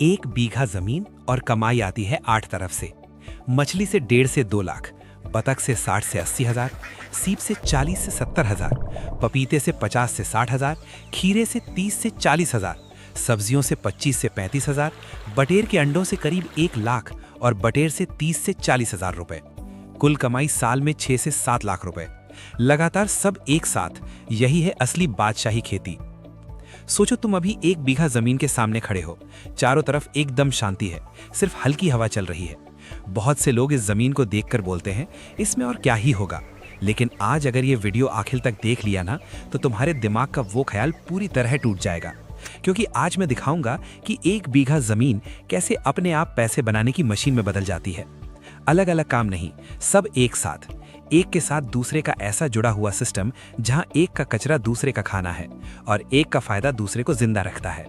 1 बीघा जमीन और कमाई आती है 8 तरफ से। मछली से 1.5 से 2 लाख, बतख से 60 से 80 हजार, सीप से 40 से 70 हजार, पपीते से 50 से 60 हजार, खीरे से 30 से 40 हजार, सब्जियों से 25 से 35 हजार, बटेर के अंडों से करीब 1 लाख और बटेर से 30 से 40 हजार रुपए। कुल कमाई साल में 6 से 7 लाख रुपए। लगातार सब एक साथ। यही है असली बादशाही खेती। सोचो तुम अभी 1 बीघा जमीन के सामने खड़े हो, चारों तरफ एकदम शांति है, सिर्फ हल्की हवा चल रही है। बहुत से लोग इस जमीन को देखकर बोलते हैं इसमें और क्या ही होगा, लेकिन आज अगर ये वीडियो आखिर तक देख लिया ना, तो तुम्हारे दिमाग का वो ख्याल पूरी तरह टूट जाएगा। क्योंकि आज मैं दिखाऊंगा कि 1 बीघा जमीन कैसे अपने आप पैसे बनाने की मशीन में बदल जाती है। अलग अलग काम नहीं, सब एक साथ, एक के साथ दूसरे का ऐसा जुड़ा हुआ सिस्टम जहां एक का कचरा दूसरे का खाना है और एक का फायदा दूसरे को जिंदा रखता है।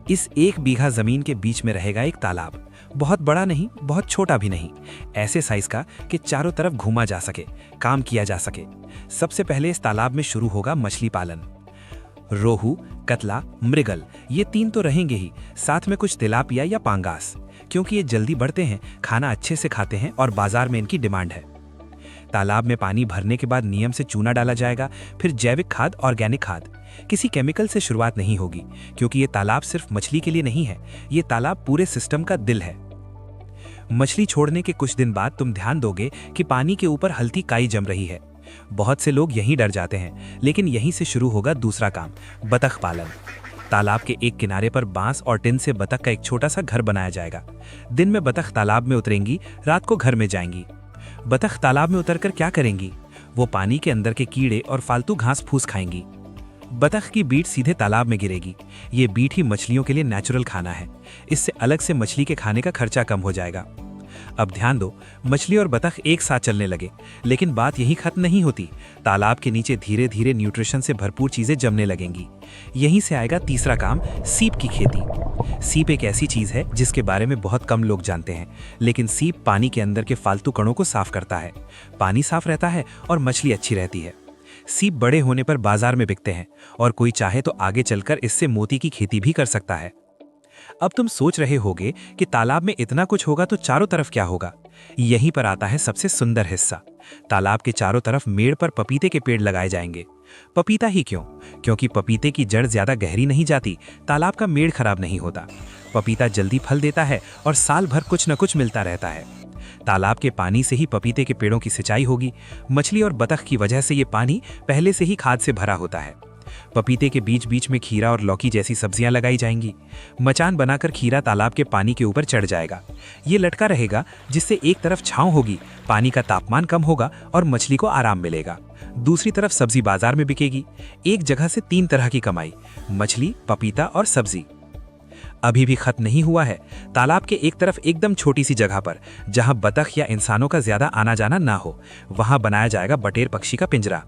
इस 1 बीघा जमीन के बीच में रहेगा एक तालाब, बहुत बड़ा नहीं, बहुत छोटा भी नहीं, ऐसे साइज का कि चारों तरफ घूमा जा सके, काम किया जा सके। सबसे पहले इस तालाब में शुरू होगा मछली पालन। रोहू, कतला, मृगल, ये 3 तो रहेंगे ही, साथ में कुछ तिलापिया या पांगास, क्योंकि ये जल्दी बढ़ते हैं, खाना अच्छे से खाते हैं और बाजार में इनकी डिमांड है। तालाब में पानी भरने के बाद नियम से चूना डाला जाएगा, फिर जैविक खाद, ऑर्गेनिक खाद। किसी केमिकल से शुरुआत नहीं होगी, क्योंकि ये तालाब सिर्फ मछली के लिए नहीं है, ये तालाब पूरे सिस्टम का दिल है। मछली छोड़ने के कुछ दिन बाद तुम ध्यान दोगे कि पानी के ऊपर हल्की काई जम रही है। बहुत से लोग यहीं डर जाते हैं, लेकिन यहीं से शुरू होगा दूसरा काम, बतख पालन। तालाब के एक किनारे पर बांस और टिन से बतख का एक छोटा सा घर बनाया जाएगा। दिन में बतख तालाब में उतरेंगी, रात को घर में जाएंगी। बतख तालाब में उतरकर क्या करेंगी? वो पानी के अंदर के कीड़े और फालतू घास फूस खाएंगी। बतख की बीट सीधे तालाब में गिरेगी। ये बीट ही मछलियों के लिए नेचुरल खाना है। इससे अलग से मछली के खाने का खर्चा कम हो जाएगा। अब ध्यान दो, मछली और बतख एक साथ चलने लगे, लेकिन बात यहीं खत्म नहीं होती। तालाब के नीचे धीरे धीरे न्यूट्रिशन से भरपूर चीजें जमने लगेंगी। यहीं से आएगा तीसरा काम, सीप की खेती। सीप एक ऐसी चीज है जिसके बारे में बहुत कम लोग जानते हैं, लेकिन सीप पानी के अंदर के फालतू कणों को साफ करता है। पानी साफ रहता है और मछली अच्छी रहती है। सीप बड़े होने पर बाजार में बिकते हैं और कोई चाहे तो आगे चलकर इससे मोती की खेती भी कर सकता है। अब तुम सोच रहे होगे कि तालाब में इतना कुछ होगा तो चारों तरफ क्या होगा? यहीं पर आता है सबसे सुंदर हिस्सा। तालाब के चारों तरफ मेड़ पर पपीते के पेड़ लगाए जाएंगे। पपीता ही क्यों? क्योंकि पपीते की जड़ ज्यादा गहरी नहीं जाती, तालाब का मेड़ खराब नहीं होता। पपीता जल्दी फल देता है और साल भर कुछ न कुछ मिलता रहता है। तालाब के पानी से ही पपीते के पेड़ों की सिंचाई होगी। मछली और बतख की वजह से ये पानी पहले से ही खाद से भरा होता है। पपीते के बीच बीच में खीरा और लौकी जैसी सब्जियां लगाई जाएंगी। मचान बनाकर खीरा तालाब के पानी के ऊपर चढ़ जाएगा। ये लटका रहेगा, जिससे एक तरफ छांव होगी, पानी का तापमान कम होगा और मछली को आराम मिलेगा। दूसरी तरफ सब्जी बाजार में बिकेगी। एक जगह से 3 तरह की कमाई, मछली, पपीता और सब्जी। अभी भी खत्म नहीं हुआ है। तालाब के एक तरफ एकदम छोटी सी जगह पर, जहां बतख या इंसानों का ज्यादा आना जाना ना हो, वहां बनाया जाएगा बटेर पक्षी का पिंजरा।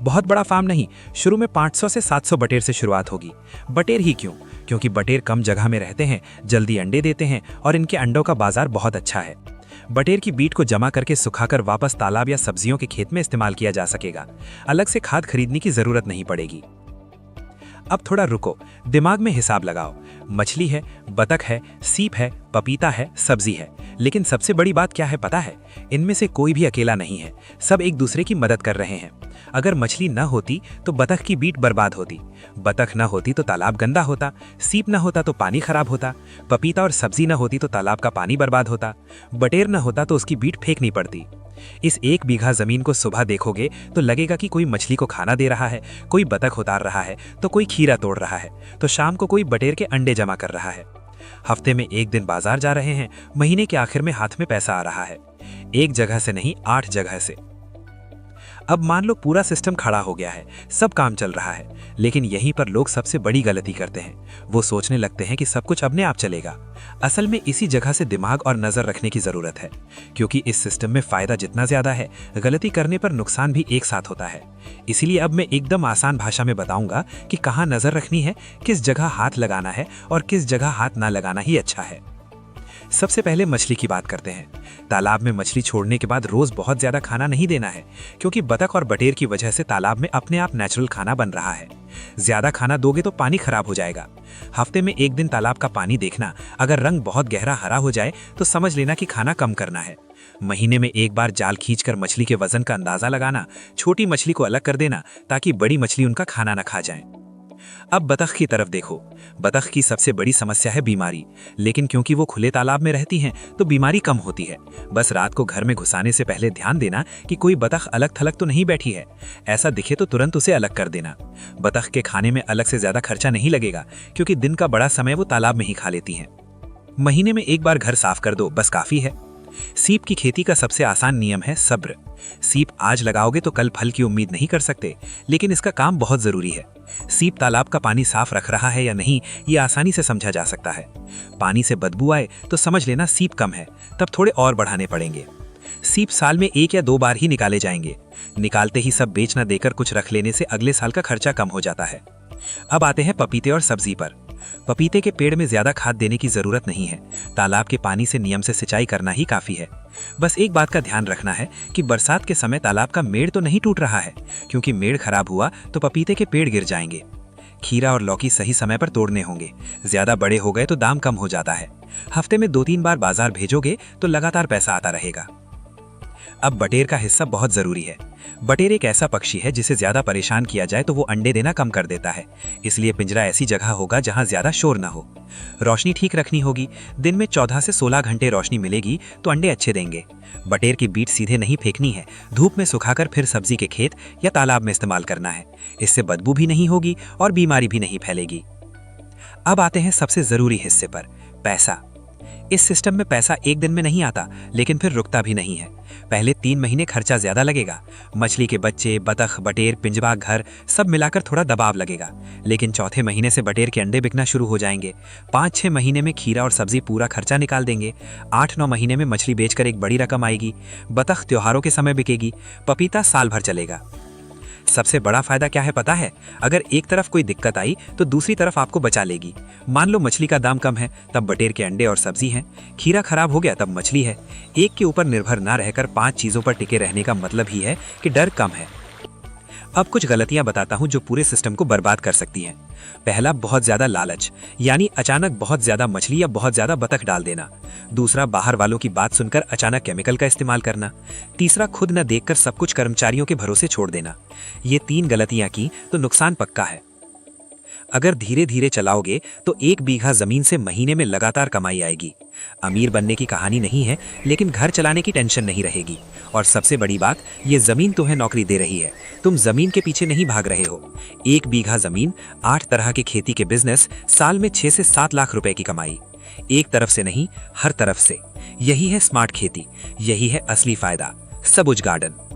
बहुत बड़ा फार्म नहीं, शुरू में 500 से 700 बटेर से शुरुआत होगी। बटेर ही क्यों? क्योंकि बटेर कम जगह में रहते हैं, जल्दी अंडे देते हैं और इनके अंडों का बाजार बहुत अच्छा है। बटेर की बीट को जमा करके सुखाकर वापस तालाब या सब्जियों के खेत में इस्तेमाल किया जा सकेगा। अलग से खाद खरीदने की जरूरत नहीं पड़ेगी। अब थोड़ा रुको, दिमाग में हिसाब लगाओ। मछली है, बतख है, सीप है, पपीता है, सब्जी है, लेकिन सबसे बड़ी बात क्या है पता है? इनमें से कोई भी अकेला नहीं है, सब एक दूसरे की मदद कर रहे हैं। अगर मछली न होती तो बतख की बीट बर्बाद होती, बतख न होती तो तालाब गंदा होता, सीप न होता तो पानी खराब होता, पपीता और सब्जी न होती तो तालाब का पानी बर्बाद होता, बटेर न होता तो उसकी बीट फेंकनी पड़ती। इस 1 बीघा जमीन को सुबह देखोगे तो लगेगा कि कोई मछली को खाना दे रहा है, कोई बतख उतार रहा है, तो कोई खीरा तोड़ रहा है, तो शाम को कोई बटेर के अंडे जमा कर रहा है। हफ्ते में 1 दिन बाजार जा रहे हैं, महीने के आखिर में हाथ में पैसा आ रहा है। एक जगह से नहीं, 8 जगह से। अब मान लो पूरा सिस्टम खड़ा हो गया है, सब काम चल रहा है, लेकिन यहीं पर लोग सबसे बड़ी गलती करते हैं। वो सोचने लगते हैं कि सब कुछ अपने आप चलेगा। असल में इसी जगह से दिमाग और नजर रखने की जरूरत है, क्योंकि इस सिस्टम में फायदा जितना ज्यादा है, गलती करने पर नुकसान भी एक साथ होता है। इसीलिए अब मैं एकदम आसान भाषा में बताऊंगा कि कहाँ नजर रखनी है, किस जगह हाथ लगाना है और किस जगह हाथ ना लगाना ही अच्छा है। सबसे पहले मछली की बात करते हैं। तालाब में मछली छोड़ने के बाद रोज बहुत ज्यादा खाना नहीं देना है, क्योंकि बतख और बटेर की वजह से तालाब में अपने आप नेचुरल खाना बन रहा है। ज्यादा खाना दोगे तो पानी खराब हो जाएगा। हफ्ते में एक दिन तालाब का पानी देखना, अगर रंग बहुत गहरा हरा हो जाए तो समझ लेना कि खाना कम करना है। महीने में एक बार जाल खींचकर मछली के वजन का अंदाजा लगाना, छोटी मछली को अलग कर देना ताकि बड़ी मछली उनका खाना न खा जाए। अब बतख की तरफ देखो। बतख की सबसे बड़ी समस्या है बीमारी, लेकिन क्योंकि वो खुले तालाब में रहती हैं तो बीमारी कम होती है। बस रात को घर में घुसाने से पहले ध्यान देना कि कोई बतख अलग थलग तो नहीं बैठी है। ऐसा दिखे तो तुरंत उसे अलग कर देना। बतख के खाने में अलग से ज्यादा खर्चा नहीं लगेगा, क्योंकि दिन का बड़ा समय वो तालाब में ही खा लेती हैं। महीने में एक बार घर साफ कर दो, बस काफी है। सीप की खेती का सबसे आसान नियम है सब्र। सीप आज लगाओगे तो कल फल की उम्मीद नहीं कर सकते, लेकिन इसका काम बहुत जरूरी है। सीप तालाब का पानी साफ रख रहा है या नहीं, ये आसानी से समझा जा सकता है। पानी से बदबू आए तो समझ लेना सीप कम है, तब थोड़े और बढ़ाने पड़ेंगे। सीप साल में 1 या 2 बार ही निकाले जाएंगे। निकालते ही सब बेच न देकर कुछ रख लेने से अगले साल का खर्चा कम हो जाता है। अब आते हैं पपीते और सब्जी पर। पपीते के पेड़ में ज्यादा खाद देने की जरूरत नहीं है। तालाब के पानी से नियम से सिंचाई करना ही काफी है। बस एक बात का ध्यान रखना है कि बरसात के समय तालाब का मेड़ तो नहीं टूट रहा है, क्योंकि मेड़ खराब हुआ तो पपीते के पेड़ गिर जाएंगे। खीरा और लौकी सही समय पर तोड़ने होंगे। ज्यादा बड़े हो गए तो दाम कम हो जाता है। हफ्ते में 2-3 बार बाजार भेजोगे तो लगातार पैसा आता रहेगा। अब बटेर का हिस्सा बहुत जरूरी है। बटेर एक ऐसा पक्षी है जिसे ज्यादा परेशान किया जाए तो वो अंडे देना कम कर देता है, इसलिए पिंजरा ऐसी जगह होगा जहां ज्यादा शोर ना हो। रोशनी ठीक रखनी होगी। दिन में 14 से 16 घंटे रोशनी मिलेगी तो अंडे अच्छे देंगे। बटेर की बीट सीधे नहीं फेंकनी है, धूप में सुखाकर फिर सब्जी के खेत या तालाब में इस्तेमाल करना है। इससे बदबू भी नहीं होगी और बीमारी भी नहीं फैलेगी। अब आते हैं सबसे जरूरी हिस्से पर, पैसा। इस सिस्टम में पैसा एक दिन में नहीं आता, लेकिन फिर रुकता भी नहीं है। पहले 3 महीने खर्चा ज्यादा लगेगा। मछली के बच्चे, बतख, बटेर, पिंजरा, घर सब मिलाकर थोड़ा दबाव लगेगा, लेकिन चौथे महीने से बटेर के अंडे बिकना शुरू हो जाएंगे। 5-6 महीने में खीरा और सब्जी पूरा खर्चा निकाल देंगे। 8-9 महीने में मछली बेचकर एक बड़ी रकम आएगी। बतख त्योहारों के समय बिकेगी। पपीता साल भर चलेगा। सबसे बड़ा फायदा क्या है पता है? अगर एक तरफ कोई दिक्कत आई तो दूसरी तरफ आपको बचा लेगी। मान लो मछली का दाम कम है, तब बटेर के अंडे और सब्जी हैं। खीरा खराब हो गया तब मछली है। एक के ऊपर निर्भर ना रहकर 5 चीजों पर टिके रहने का मतलब ही है कि डर कम है। अब कुछ गलतियां बताता हूं जो पूरे सिस्टम को बर्बाद कर सकती हैं। पहला, बहुत ज्यादा लालच, यानी अचानक बहुत ज्यादा मछली या बहुत ज्यादा बतख डाल देना। दूसरा, बाहर वालों की बात सुनकर अचानक केमिकल का इस्तेमाल करना। तीसरा, खुद न देखकर सब कुछ कर्मचारियों के भरोसे छोड़ देना। ये 3 गलतियां की तो नुकसान पक्का है। अगर धीरे धीरे चलाओगे तो 1 बीघा जमीन से महीने में लगातार कमाई आएगी। अमीर बनने की कहानी नहीं है, लेकिन घर चलाने की टेंशन नहीं रहेगी। और सबसे बड़ी बात, ये जमीन तुम्हें नौकरी दे रही है, तुम जमीन के पीछे नहीं भाग रहे हो। 1 बीघा जमीन, 8 तरह के खेती के बिजनेस, साल में 6 से 7 लाख रुपए की कमाई। एक तरफ से नहीं, हर तरफ से। यही है स्मार्ट खेती, यही है असली फायदा। सबुज गार्डन।